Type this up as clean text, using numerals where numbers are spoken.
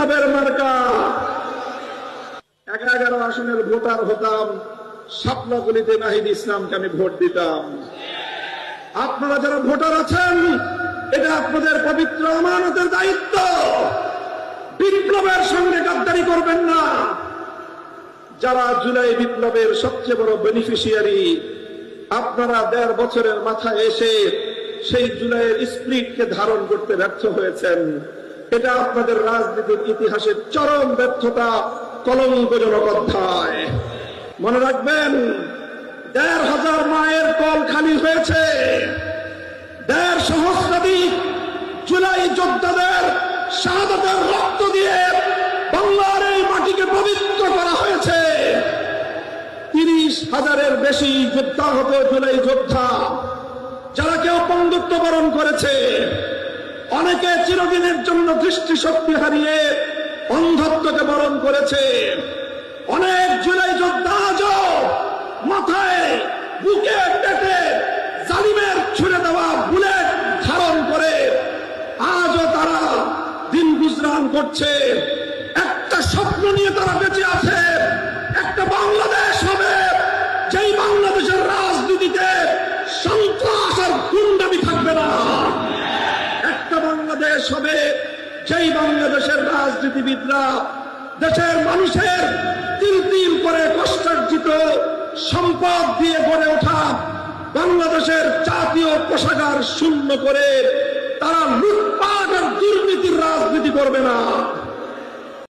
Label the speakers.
Speaker 1: বিপ্লবের মার্কা। 11 আসনের ভোটার হতাম, শাপলাগুলিতে নাহিদ ইসলামকে আমি ভোট দিতাম। আপনারা যারা ভোটার আছেন, এটা আপনাদের পবিত্র আমানতের দায়িত্ব। বিপ্লবের সঙ্গে গাদ্দারি করবেন না। যারা জুলাই বিপ্লবের সবচেয়ে বড় বেনিফিশিয়ারি, আপনারা 1.5 বছরের মাথায় এসে সেই জুলাইয়ের স্প্রিটকে ধারণ করতে ব্যর্থ হয়েছেন। এটা আপনাদের রাজনীতির ইতিহাসের চরম ব্যর্থতা, কলঙ্কজনক অধ্যায়। মনে রাখবেন, 1,500 মায়ের কল খালি হয়েছে। 1.5 সহস্রাধিক জুলাই যোদ্ধাদের শাহাদাতের রক্ত দিয়ে বাংলার এই মাটিকে পবিত্র করা হয়েছে। 30,000-এর বেশি যোদ্ধা হতে জুলাই যোদ্ধা, যারা কেউ বন্ধুত্ব বরণ করেছে, অনেকে চিরদিনের জন্য দৃষ্টিশক্তি হারিয়ে অন্ধত্বকে বরণ করেছে। অনেক জুলাই যোদ্ধা আজও মাথায়, বুকে, পেটে জালিমের ছুড়ে দেওয়া বুলেট ধারণ করে আজও তারা দিন গুজরান করছে। একটা স্বপ্ন নিয়ে তারা বেঁচে আছে, একটা বাংলাদেশ হবে যেই বাংলাদেশের রাজনীতিতে সন্ত্রাস আর গুন্ডামি থাকবে না। একটা বাংলাদেশ হবে যেই বাংলাদেশের রাজনীতিবিদরা দেশের মানুষের তিল তিল করে কষ্টার্জিত সম্পদ দিয়ে গড়ে ওঠা বাংলাদেশের জাতীয় কোষাগার শূন্য করে তারা লুটপাট আর দুর্নীতির রাজনীতি করবে না।